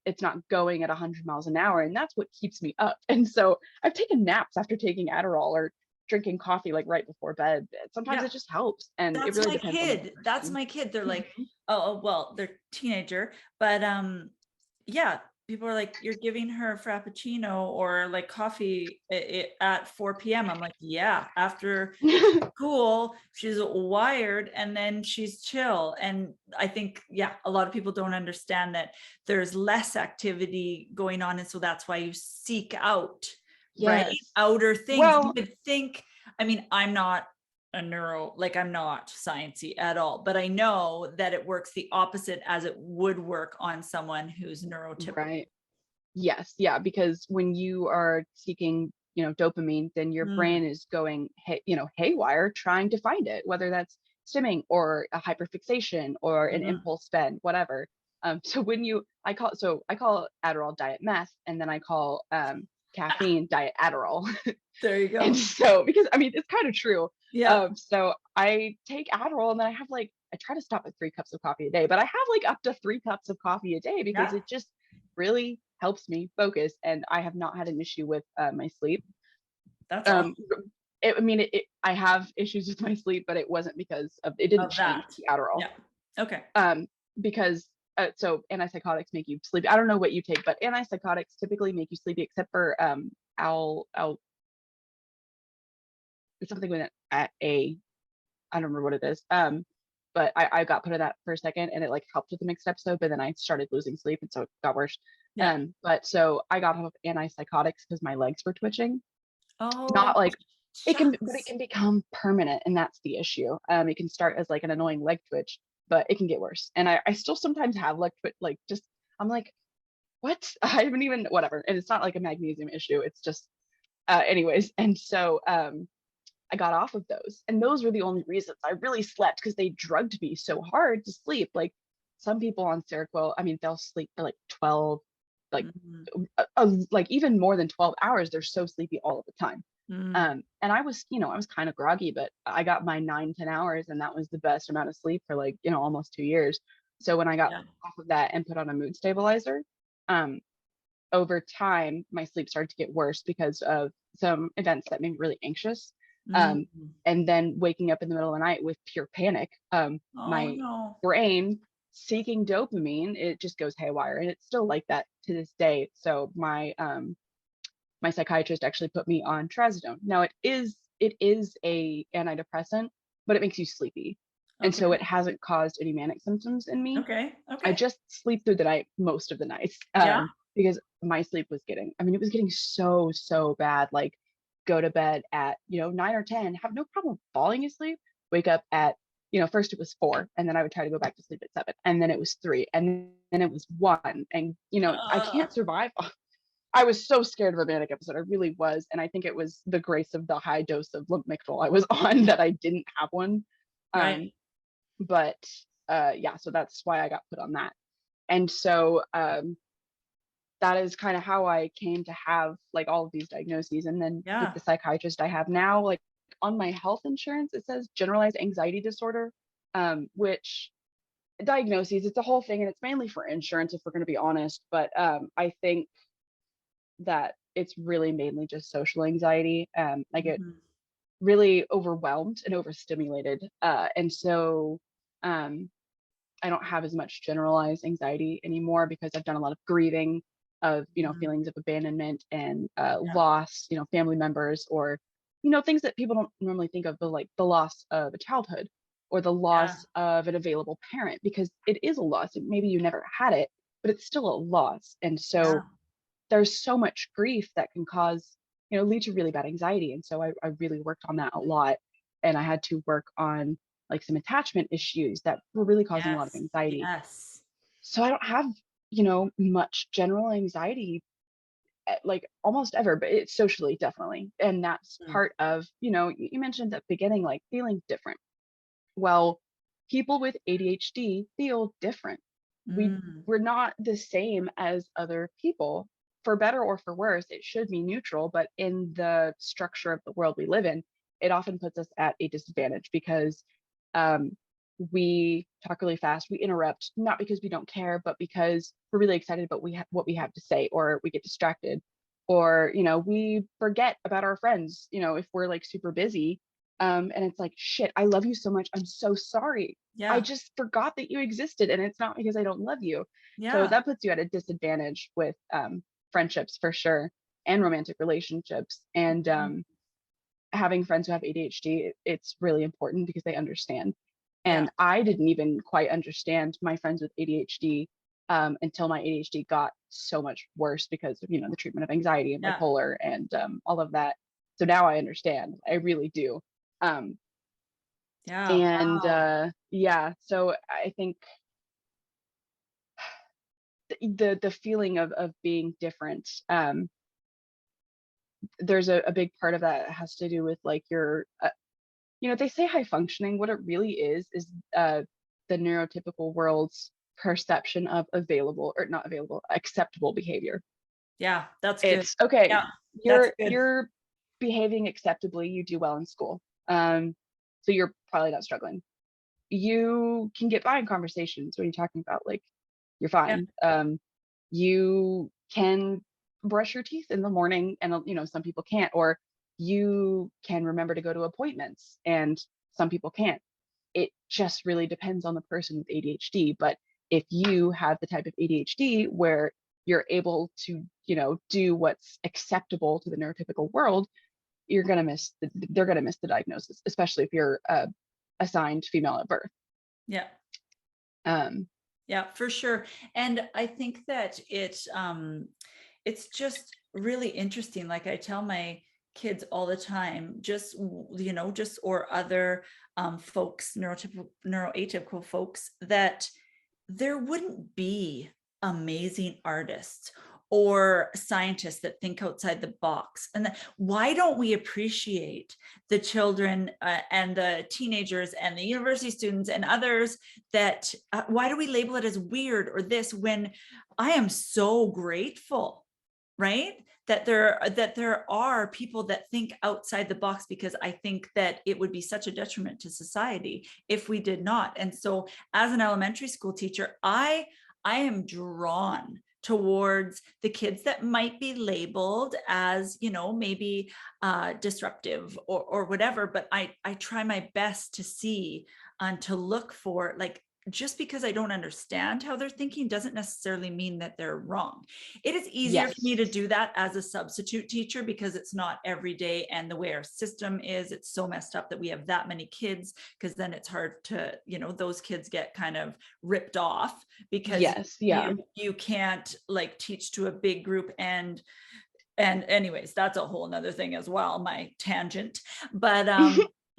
It's not going at 100 miles an hour, and that's what keeps me up. And so I've taken naps after taking Adderall or drinking coffee like right before bed. Sometimes Yeah. it just helps, and it That's really my depends on the kid. That's person. my kid. They're like, Mhm. oh, well, they're teenager, but yeah, people are like, you're giving her a frappuccino or like coffee at 4 p.m. I'm like, yeah, after school, she's wired and then she's chill. And I think, yeah, a lot of people don't understand that there's less activity going on. And so that's why you seek out, right? Yes. Outer things. You Well, would think, I mean, I'm not like I'm not sciencey at all, but I know that it works the opposite as it would work on someone who's neurotypical. right. Yes, yeah, because when you are seeking, dopamine, then your Mm, brain is going, haywire, trying to find it, whether that's stimming or a hyperfixation or an mhm. impulse spend, whatever. So I call Adderall diet meth, and then I call caffeine diet Adderall. There you And go. so, because I mean, it's kind of true. Yeah. So I take Adderall, and then I try to stop at 3 cups of coffee a day, but I have like up to 3 cups of coffee a day because Yeah. it just really helps me focus. And I have not had an issue with my sleep. That's Um, awesome I have issues with my sleep, but it didn't of change that. with the Adderall. Yeah. Okay. Because so antipsychotics make you sleepy. I don't know what you take, but antipsychotics typically make you sleepy, except for al it's something with I don't remember what it is. But I got put on that for a second and it like helped with the mixed episode, but then I started losing sleep and so it got worse. Yeah. But so I got off antipsychotics because my legs were twitching. Oh, Not like but it shucks. can become permanent, and that's the issue. It can start as like an annoying leg twitch, but it can get worse. And I still sometimes have leg twitch, like just I'm like, what? I haven't even whatever. And it's not like a magnesium issue. It's just anyways. And so I got off of those. And those were the only reasons I really slept because they drugged me so hard to sleep. Like some people on Seroquel, I mean, they'll sleep for like 12, like Mhm. like even more than 12 hours. They're so sleepy all of the time. Mm. And I was kind of groggy, but I got my 9, 10 hours, and that was the best amount of sleep for like, almost 2 years. So when I got Yeah. off of that and put on a mood stabilizer, um, over time, my sleep started to get worse because of some events that made me really anxious. Um, Mm. and then waking up in the middle of the night with pure panic, Oh my no. brain seeking dopamine, it just goes haywire, and it's still like that to this day. So my psychiatrist actually put me on trazodone. Now it is a antidepressant, but it makes you sleepy, and Okay. so it hasn't caused any manic symptoms in me. Okay. I Okay. just sleep through the night most of the nights, Yeah. because my sleep was getting, I mean, it was getting so bad. Like, go to bed at 9 or 10, have no problem falling asleep, wake up at, first it was 4, and then I would try to go back to sleep at 7, and then it was 3, and then it was 1, and I Uh, can't survive. I was so scared of a manic episode. I really was, and I think it was the grace of the high dose of Lamictal I was on that I didn't have one. right. Um, but yeah, so that's why I got put on that. And so that is kind of how I came to have like all of these diagnoses. And then with Yeah. the psychiatrist I have now, like on my health insurance, it says generalized anxiety disorder, which diagnoses, it's a whole thing, and it's mainly for insurance if we're going to be honest. But I think that it's really mainly just social anxiety. I get Mhm. really overwhelmed and overstimulated. And so um, I don't have as much generalized anxiety anymore because I've done a lot of grieving of, Mhm. feelings of abandonment and Yeah. loss, family members, or, things that people don't normally think of, but like the loss of a childhood or the Yeah. loss of an available parent, because it is a loss. Maybe you never had it, but it's still a loss. And Yeah. so there's so much grief that can cause, lead to really bad anxiety. And so I really worked on that a lot. And I had to work on like some attachment issues that were really causing a lot of Yes. anxiety. Yes. So I don't have, much general anxiety, like almost ever, but it's socially definitely. And that's Mm. part of, you mentioned at the beginning, like feeling different. Well, people with ADHD feel different. We Mm. we're not the same as other people. For better or for worse, it should be neutral, but in the structure of the world we live in, it often puts us at a disadvantage because um, we talk really fast, we interrupt, not because we don't care, but because we're really excited about what we have to say, or we get distracted, or we forget about our friends, if we're like super busy, and it's like, shit, I love you so much. I'm so sorry. I Yeah. just forgot that you existed, and it's not because I don't love you. So Yeah. that puts you at a disadvantage with friendships for sure, and romantic relationships. And Mhm. having friends who have ADHD, it's really important because they understand. Yeah. And I didn't even quite understand my friends with ADHD until my ADHD got so much worse because of, the treatment of anxiety and Yeah. bipolar and all of that. So now I understand. I really do. Um, Yeah. and Wow. yeah, so I think the feeling of being different, there's a big part of that has to do with like your they say high functioning. What it really is the neurotypical world's perception of available, or not available, acceptable behavior. Yeah. That's good. It's okay, Yeah. That's good. you're behaving acceptably, you do well in school, so you're probably not struggling. You can get by in conversations. What are you talking about? Like, you're Yeah. fine. You can brush your teeth in the morning, and some people can't, or you can remember to go to appointments, and some people can't. It just really depends on the person with ADHD. But if you have the type of ADHD where you're able to, do what's acceptable to the neurotypical world, they're gonna miss the diagnosis, especially if you're assigned female at birth. Yeah. Um, Yeah, for sure. And I think that it's just really interesting. Like I tell my kids all the time, just just or other folks, neuroatypical folks, that there wouldn't be amazing artists or scientists that think outside the box. And why don't we appreciate the children and the teenagers and the university students and others that why do we label it as weird or this when I am so grateful, right? That there are people that think outside the box, because I think that it would be such a detriment to society if we did not. And so as an elementary school teacher, I am drawn towards the kids that might be labeled as, maybe disruptive or whatever. But I try my best to see and to look for, like, just because I don't understand how they're thinking doesn't necessarily mean that they're wrong. It is easier for me Yes. to do that as a substitute teacher because it's not every day. And the way our system is, it's so messed up that we have that many kids, because then it's hard to, those kids get kind of ripped off because Yes. Yeah. you can't like teach to a big group. And anyways, that's a whole nother thing as well, my tangent. But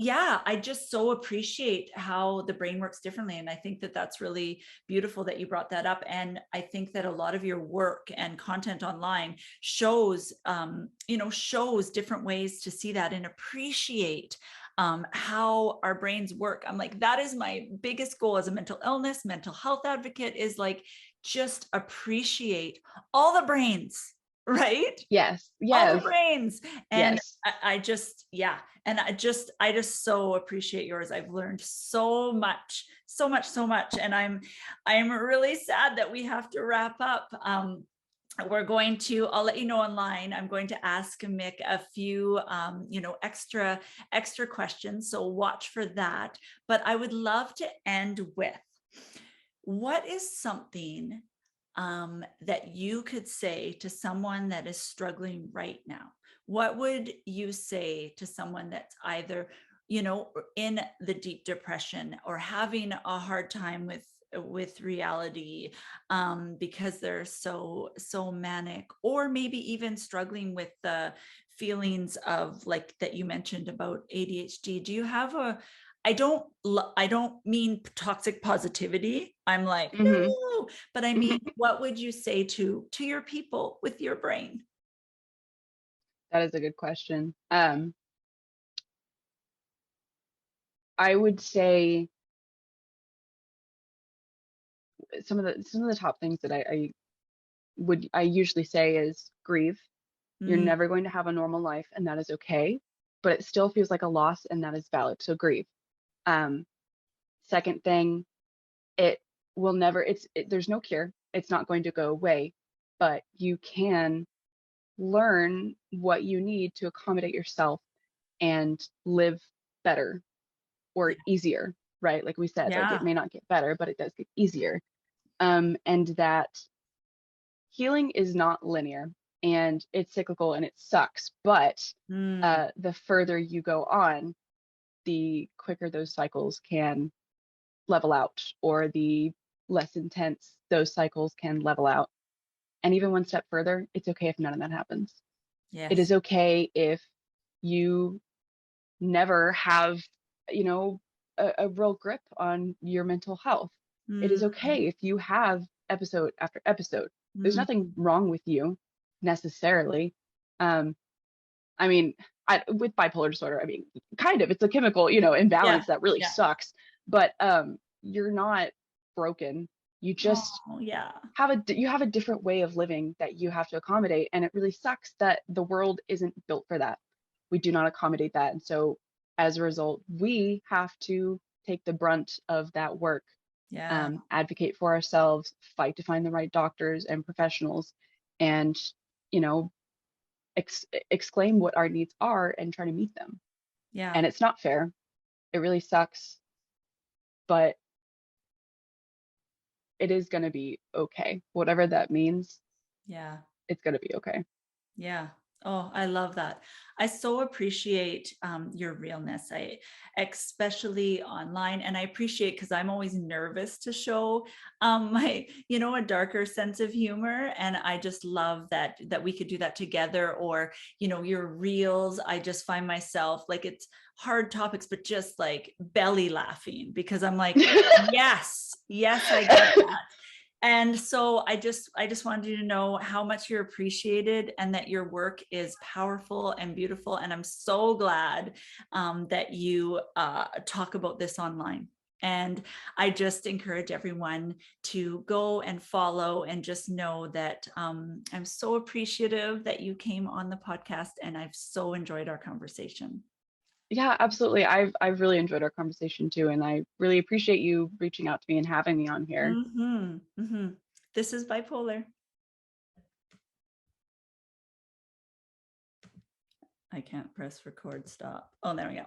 yeah, I just so appreciate how the brain works differently. And I think that that's really beautiful that you brought that up. And I think that a lot of your work and content online shows, shows different ways to see that and appreciate how our brains work. I'm like, that is my biggest goal as a mental health advocate, is like, just appreciate all the brains, right? Yes. All the Yes. brains. And Yes. I just, yeah. And I just so appreciate yours. I've learned so much, so much, so much. And I'm really sad that we have to wrap up. I'll let you know online, I'm going to ask Mik a few, extra questions. So watch for that. But I would love to end with, what is something that you could say to someone that is struggling right now? What would you say to someone that's either, in the deep depression or having a hard time with reality, because they're so manic, or maybe even struggling with the feelings of, like, that you mentioned about ADHD? Do you have a, I don't mean toxic positivity. I'm like, Hmm. no, but I mean, what would you say to your people with your brain? That is a good question. I would say some of the top things that I usually say is grieve. You're Mm, never going to have a normal life, and that is okay, but it still feels like a loss, and that is valid. So grieve. Um, Second thing, it will never. There's no cure. It's not going to go away, but you can learn what you need to accommodate yourself and live better or easier, right? Like we said, like it yeah, may not get better, but it does get easier. And that healing is not linear, and it's cyclical, and it sucks. But mm, the further you go on, the quicker those cycles can level out, or the less intense those cycles can level out. And even one step further, it's okay if none of that happens. It yes, is okay if you never have, you know, a real grip on your mental health. It is mm, okay if you have episode after episode. There's mm, nothing wrong with you necessarily. Um, I mean, with bipolar disorder, I mean, kind of, it's a chemical, yeah, imbalance that really yeah, sucks. But you're not broken. You just oh yeah, you have a different way of living that you have to accommodate, and it really sucks that the world isn't built for that. We do not accommodate that, and so as a result, we have to take the brunt of that work. yeah, Advocate for ourselves, fight to find the right doctors and professionals, and you know exclaim what our needs are and try to meet them. yeah, And it's not fair. It really sucks, but it is going to be okay. Whatever that means, yeah. it's going to be okay. Yeah. Oh, I love that. I so appreciate your realness. I especially online, and I appreciate, because I'm always nervous to show my, a darker sense of humor, and I just love that we could do that together. Or, your reels. I just find myself like, it's hard topics, but just like belly laughing, because I'm like, yes, yes, I get that. And so I just wanted you to know how much you're appreciated, and that your work is powerful and beautiful. And I'm so glad that you talk about this online. And I just encourage everyone to go and follow, and just know that I'm so appreciative that you came on the podcast, and I've so enjoyed our conversation. Yeah, absolutely. I've really enjoyed our conversation too, and I really appreciate you reaching out to me and having me on here. Mm-hmm, mm-hmm. This is bipolar. I can't press record stop. Oh, there we go.